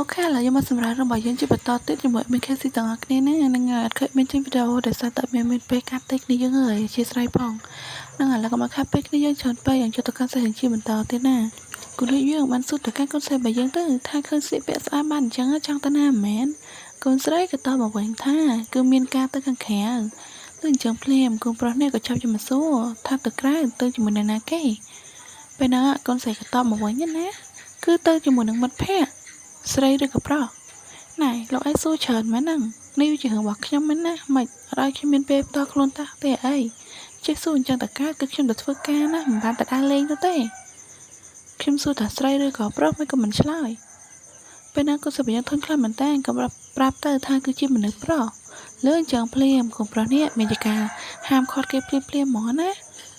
khá là nhưng màសម្រាប់របស់យើងជាបន្តទៀតជាមួយមាន KC ទាំងអស់គ្នាណានឹងអត់ឃើញមានចេញវីដេអូដែលសារតែមានពេលកាត់តិចគ្នាយើងអើយអធិស្ឋានផងនឹងឥឡូវក៏មកខាត់ពេកគ្នាយើងច្រើនពេកយើងចុះទៅកាន់សេះជាបន្តទៀតណាគូលយើងបានសុទ្ធទៅកាន់កូនស្រីរបស់យើងទៅថាឃើញស្លៀកពាក់ស្អាតបានអញ្ចឹងចង់ទៅណាមែនកូនស្រីក៏តបមកវិញថាគឺមានការទៅខាងក្រៅទៅអញ្ចឹងភ្លាមកូនប្រុសនេះក៏ចាប់យកមកសួរថាទៅក្រៅទៅជាមួយនរណាគេពេលហ្នឹងកូនស្រីក៏តបមកវិញណាគឺទៅជាមួយនឹងមិត្តភក្តិស្រីឬក៏ប្រុសណែលោកឯងសួរច្រើនមែនហ្នឹងនេះជារឿងរបស់ខ្ញុំមែនណាមិនអត់ឲ្យខ្ញុំមានពេលផ្ទាល់ខ្លួនតាទេអីចេះសួរអញ្ចឹងតើកើតគឺខ្ញុំទៅធ្វើការណាមិនបានទៅដើរលេងទៅទេខ្ញុំសួរថាស្រីឬក៏ប្រុសមិនក៏មិនឆ្លើយពេលហ្នឹងក៏សុបយ៉ាងធន់ខ្លាំងមែនតើក៏ប្រាប់ទៅថាគឺជាមនុស្សប្រុសលើអញ្ចឹងភ្លាមកូនប្រុសនេះមានជាការហាមឃាត់គេភ្លាមហ្មងណា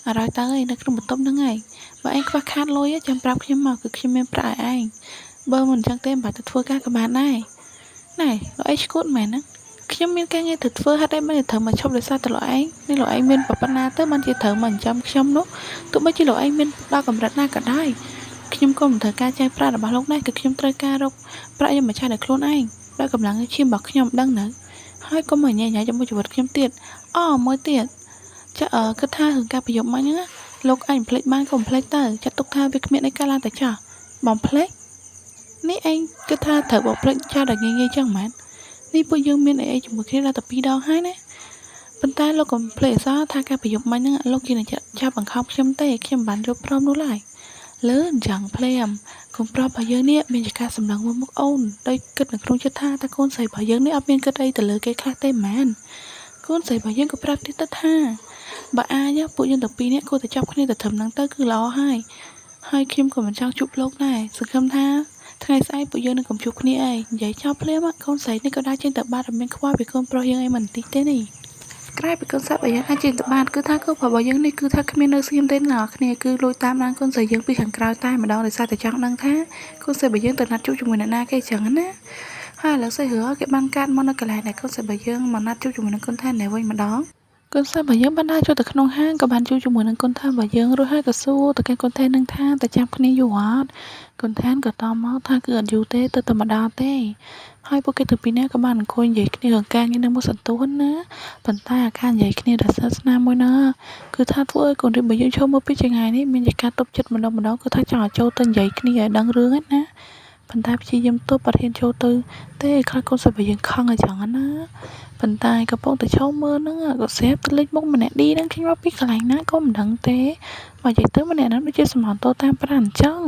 អរឲ្យទៅឯនៅក្នុងបន្ទប់ហ្នឹងឯងបើឯងខ្វះខាតលុយចាំប្រាប់ខ្ញុំមកគឺខ្ញុំមានប្រាក់ឲ្យឯងបើមិនអញ្ចឹងទេមិនបាច់ទៅធ្វើការក៏បានដែរណែលោកឯងឈួតមែនណាខ្ញុំមានការងារទៅធ្វើហត់ឯងមិនត្រូវមកឈប់ដោយសារតែលោកឯងនេះលោកឯងមានប៉ុណ្ណាទៅមិនជាត្រូវមកចាំខ្ញុំនោះទោះបីជាលោកឯងមានដល់កម្រិតណាក៏ដោយខ្ញុំក៏មិនត្រូវការចាយប្រាក់របស់លោកដែរគឺខ្ញុំត្រូវការរកប្រាក់យកមកចាយដោយខ្លួនឯងដោយកម្លាំងឈាមរបស់ខ្ញុំដឹងនៅហើយក៏មកញ៉ៃជាមួយជីវិតខ្ញុំទៀតមួយទៀតចាគិតថារឿងការប្រយុទ្ធមកហ្នឹងលោកឯងភ្លេចបានកុំភ្លេចទៅចាត់ទុកថាវាគ្មានអីកើតឡើងតែចោះបំភ្លេចនេះឯងគិតថាត្រូវបំភ្លេចចាស់ដល់ងាយចឹងមែននេះពួកយើងមានអីជាមួយគ្នាដល់តែ2ដងហើយណាប៉ុន្តែលោកកុំភ្លេចអសោះថាការប្រយុទ្ធមិញហ្នឹងលោកជាអ្នកចាប់បង្ខំខ្ញុំទេខ្ញុំមិនបានយល់ព្រមនោះឡើយលើអញ្ចឹងភ្លាមកូនប្រុសរបស់យើងនេះមានជាការសម្លឹងមកមុខអូនដោយគិតនៅក្នុងចិត្តថាតើកូនស្រីរបស់យើងនេះអត់មានគិតអីទៅលើគេខ្លះទេមែនកូនស្រីរបស់យើងក៏ប្រាប់ទៀតទៅថាបើអាចពួកយើងទាំងពីរនេះគួរតែចាប់គ្នាទៅត្រឹមហ្នឹងទៅគឺល្អហើយខ្ញុំក៏មិនចង់ជួបលោកដែរសង្ឃឹមថាថ្ងៃស្អែកពួកយើងនឹងកុំជួបគ្នាអីនិយាយចោលភ្លាមកូនស្រីនេះក៏ដើរចេញទៅបាត់មិនមានខ្វល់ពីកូនប្រុសយើងអីមិនតិចទេនេះក្រៅពីកូនសត្វរបស់យើងអាចចេញទៅបាត់គឺថាកូនប្រុសរបស់យើងនេះគឺថាគ្មាននៅស្ងៀមទេអ្នកគ្នាគឺលួចតាមដានកូនស្រីយើងពីខាងក្រៅតែម្ដងដោយសារតែចង់ដឹងថាកូនស្រីរបស់យើងទៅណាត់ជួបជាមួយអ្នកណាគេចឹងណាហើយឥឡូវស្អីរឿងគេបានកាត់មកនៅកន្លែងដែលកូនស្រីរបស់យើងមកណាត់ជួបជាមួយនឹងកូនថាណែវិញម្ដងកូនស្រីរបស់យើងបានដើរចូលទៅក្នុងហាងក៏បានជួបជាមួយនឹងកូនថារបស់យើងរួចហើយក៏សួរទៅកាន់កូនថានឹងថាតើចាំគ្នាយូរអត់កូនថាក៏តបមកថាគឺអត់យូរទេទៅតែម្ដងទេហើយពួកគេទាំងពីរនាក់ក៏បានអង្គុយនិយាយគ្នារឿងការងារនឹងមួយសន្ទុះណាប៉ុន្តែអាការនិយាយគ្នាដល់សាសនាមួយណាគឺថាធ្វើឲ្យកូនរៀបរបស់យើងឈប់មកពីចង្អាយនេះមានជាការតប់ចិត្តម្ដងគឺថាចង់ឲ្យចូលទៅនិយាយគ្នាឲ្យដឹងរឿងហ្នឹងណាប៉ុន្តែព្យាយាមទប់អត់ហ៊ានចូលទៅទេខ្លាចកូនស្រីរបស់យើងខឹងអញ្ចឹងណាប៉ុន្តែកំពុងតែឈោមើលហ្នឹងក៏ស្រាប់ទៅលេចមុខម្នាក់ឌីហ្នឹងឃើញមកពីកន្លែងណាក៏មិនដឹងទេមកនិយាយទៅម្នាក់ហ្នឹងដូចជាសំណតតាមប្រាណអញ្ចឹង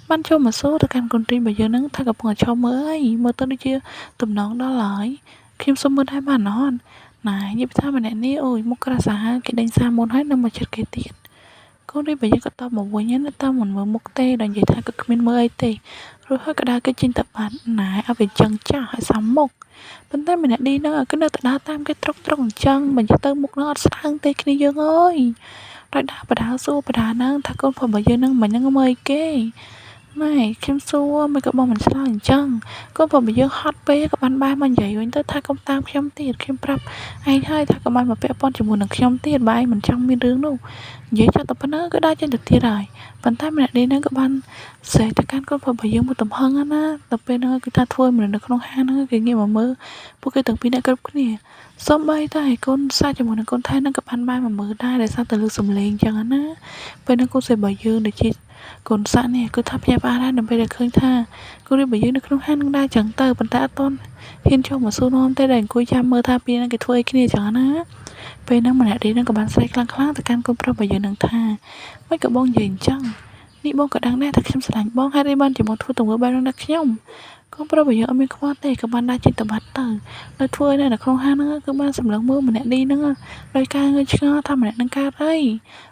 បានចូលមកសួរទៅកាន់កូនរីរបស់យើងហ្នឹងថាកំពុងតែឈោមើលអីមើលទៅដូចជាតំណងដល់ហើយខ្ញុំសុំមើលដែរបានអត់ណែនិយាយថាម្នាក់នេះអូយមុខក្រាស់សាហាវគេដេញសារមុនហើយនៅមកជិតគេទៀតកូនរីរបស់យើងក៏តបមកវិញណាតើមិនមើលមុខទេដល់និយាយថាក៏គ្មានមើលអីទេរួចហើយក៏ដើរគេចេញទៅបាត់ណែឲ្យវាចឹងចាស់ឲ្យសំមុខប៉ុន្តែម្នាក់ឌីហ្នឹងគឺនៅតែដើរតាមគេត្រុកអញ្ចឹងមិនទៅមុខហ្នឹងអត់ស្អាងទេគ្នាយើងអើយដោយដើរបដាសួរបដាហ្នឹងថាកូនប្រុសរបស់យើងហ្នឹងមិនហ្នឹងមើលអីគេម៉ែខ្ញុំសួរមិនក៏បងមិនឆ្លើយអញ្ចឹងកូនប្រុសរបស់យើងហត់ពេកក៏បានបែរមកនិយាយវិញទៅថាកុំតាមខ្ញុំទៀតខ្ញុំប្រាប់ឯងហើយថាក៏បានមកពាក់ព័ន្ធជាមួយនឹងខ្ញុំទៀតបើឯងមិនចង់មានរឿងនោះនិយាយចោលតែប៉ុណ្ណឹងក៏ដើរចេញទៅទៀតហើយប៉ុន្តែម្នាក់នេះហ្នឹងក៏បានស្រែកទៅកាន់កូនប្រុសរបស់យើងមួយទំហឹងណាដល់ពេលហ្នឹងគឺថាធ្វើមនុស្សនៅក្នុងហាងហ្នឹងគេងាកមកមើលពួកគេទាំងពីរនាក់គ្រប់គ្នាសូម្បីតែកូនសាច់ជាមួយនឹងកូនថៃហ្នឹងក៏បានបែរមកមើលដែរដោយសារតែលើសំឡេងអញ្ចឹងណាពេលហ្នឹងកូនស្រីរបស់យើងដូចជាកូនសាក់នេះគឺថាភ្ញាក់ផ្អើលដែរដើម្បីតែឃើញថាកូនរៀបរបស់យើងនៅក្នុងហាងនឹងដែរចឹងទៅប៉ុន្តែអត់ទាន់ហ៊ានចូលមកសួរនាំទេដែលអង្គុយចាំមើលថាពីហ្នឹងគេធ្វើអីគ្នាចឹងណាពេលហ្នឹងម្នាក់នេះនឹងក៏បានស្រែកខ្លាំងៗទៅកាន់កូនប្រុសរបស់យើងនឹងថាមិនក៏បងនិយាយអញ្ចឹងនេះបងក៏ដឹងដែរថាខ្ញុំស្រឡាញ់បងហើយបានជាមកធ្វើទង្វើបែបហ្នឹងដល់ខ្ញុំកូនប្រុសរបស់យើងអត់មានខ្វល់ទេក៏បានដើរចេញទៅបាត់ទៅនៅធ្វើនៅក្នុងហាងហ្នឹងគឺបានសម្លឹងមើលម្នាក់នេះហ្នឹងដោយការងើយឆ្ងល់ថាម្នាក់ហ្នឹងកើតអី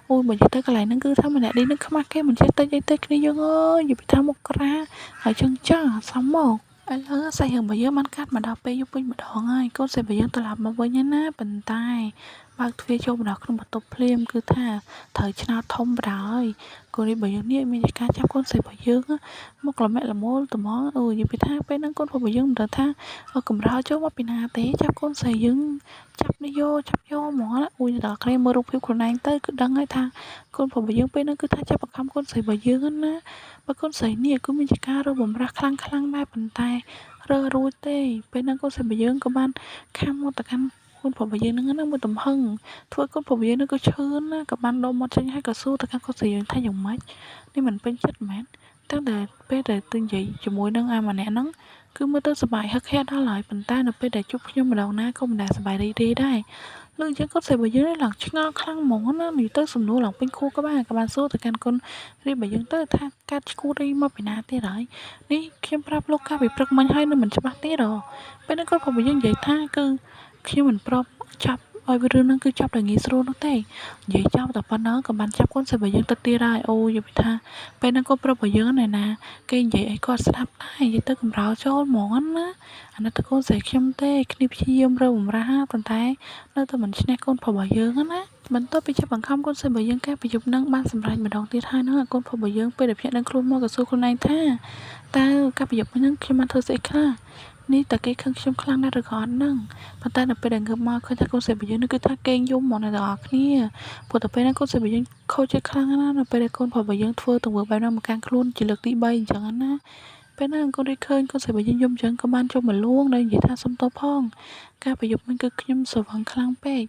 អូយបើនិយាយទៅកន្លែងហ្នឹងគឺថាម្នាក់នេះនឹងខ្មាស់គេមិនចេះតិចអីទេគ្នាយើងអើយនិយាយថាមុខក្រាហើយចឹងចាសំមកឥឡូវសាច់រឿងរបស់យើងបានកាត់មកដល់ពេលយប់វិញម្ដងហើយកូនស្រីរបស់យើងត្រឡប់មកវិញណាប៉ុន្តែ បើកទ្វារចូលបណ្ដោះក្នុងបន្ទប់ភ្លាមគឺថាត្រូវឆ្នោតធំបណ្ដោយកូននេះបើយើងនេះមានការចាប់កូនស្រីរបស់យើងមកល្មាក់ល្មូលត្មងនិយាយពីថាពេលហ្នឹងកូនប្រុសរបស់យើងមិនដឹងថាកម្រើចូលមកពីណាទេចាប់កូនស្រីយើងចាប់យកហ្មងដល់គ្នាមើលរូបភាពខ្លួនឯងទៅគឺដឹងហើយថាកូនប្រុសរបស់យើងពេលហ្នឹងគឺថាចាប់បង្ខំកូនស្រីរបស់យើងណាបើកូនស្រីនេះគឺមានការរើបំរាស់ខ្លាំងដែរប៉ុន្តែរើរួចទេពេលហ្នឹងកូនស្រីរបស់យើងក៏បានខំមកទៅកាន់កូនប្រុសរបស់យើងហ្នឹងមួយទំហឹងធ្វើកូនប្រុសរបស់យើងហ្នឹងក៏ឈឺណាក៏បានដកមាត់ចេញហើយក៏សួរទៅកាន់កូនស្រីយើងថាយ៉ាងម៉េចនេះមិនពេញចិត្តមែនតាំងតែពេលដែលទៅនិយាយជាមួយនឹងអាម្នាក់ហ្នឹងគឺមើលទៅសប្បាយហឹកហាក់ដល់ហើយប៉ុន្តែនៅពេលដែលជួបខ្ញុំម្ដងណាក៏មិនដែលសប្បាយរីករាយដែរលើអញ្ចឹងកូនស្រីរបស់យើងនេះឡើងឆ្ងល់ខ្លាំងហ្មងណានិយាយទៅសំណួរឡើងពេញខួរក៏បានសួរទៅកាន់កូនរីរបស់យើងទៅថាកាត់ឈួតអីមកពីណាទៀតហើយនេះខ្ញុំប្រាប់លោកកាលពីព្រឹកមិញហើយនៅមិនច្បាស់ទេពេលហ្នឹងគាត់ប្រាប់យើងនិយាយថាគឺខ្ញុំមិនព្រមចាប់ឲ្យរឿងហ្នឹងគឺចាប់តែងាយស្រួលនោះទេនិយាយចប់តែប៉ុណ្ណឹងក៏បានចាប់កូនស្រីរបស់យើងទៅទៀតហើយអូយនិយាយពីថាពេលហ្នឹងកូនប្រុសរបស់យើងណាគេនិយាយឲ្យគាត់ស្ដាប់ដែរនិយាយទៅកំរើចូលហ្មងណាអានេះតើកូនស្រីខ្ញុំទេគ្នាព្យាយាមរើបំរាស់ប៉ុន្តែនៅតែមិនឈ្នះកូនប្រុសរបស់យើងណាបន្ទាប់ពីចាប់បង្ខំកូនស្រីរបស់យើងកាលពីយប់ហ្នឹងបានសម្រេចម្ដងទៀតហើយហ្នឹងកូនប្រុសរបស់យើងពេលដែលភ្ញាក់ដឹងខ្លួនមកក៏សួរខ្លួនឯងថាតើកាលពីយប់ហ្នឹងខ្ញុំបានធ្វើស្អីខ្លះនេះតើគេខឹងខ្ញុំខ្លាំងណាស់ឬក៏អត់ហ្នឹងប៉ុន្តែនៅពេលដែលងើបមកឃើញថាកូនស្រីរបស់យើងនេះគឺថាគេងយំហ្មងអ្នកទាំងអស់គ្នាព្រោះតែពេលហ្នឹងកូនស្រីរបស់យើងខូចចិត្តខ្លាំងណាស់នៅពេលដែលកូនប្រុសរបស់យើងធ្វើទង្វើបែបហ្នឹងមកកាន់ខ្លួនជាលើកទី3អញ្ចឹងណាពេលហ្នឹងកូនរីឃើញកូនស្រីរបស់យើងយំអញ្ចឹងក៏បានចូលមកលួងហើយនិយាយថាសុំទោសផងកាលពីយប់មិញគឺខ្ញុំស្រវឹងខ្លាំងពេក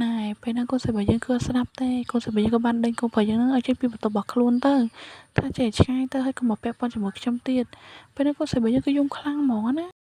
ណែពេលហ្នឹងកូនស្រីរបស់យើងគឺអត់ស្ដាប់ទេកូនស្រីរបស់យើងក៏បានដេញកូនប្រុសយើងហ្នឹងឲ្យចេញពីបន្ទប់របស់ខ្លួនទៅថាចេះឆ្ងាយទៅហើយកុំមកពាក់ព័ន្ធជាមួយខ្ញុំទៀតពេលហ្នឹងកូនស្រីរបស់យើងគឺយំខ្លាំងហ្មងណា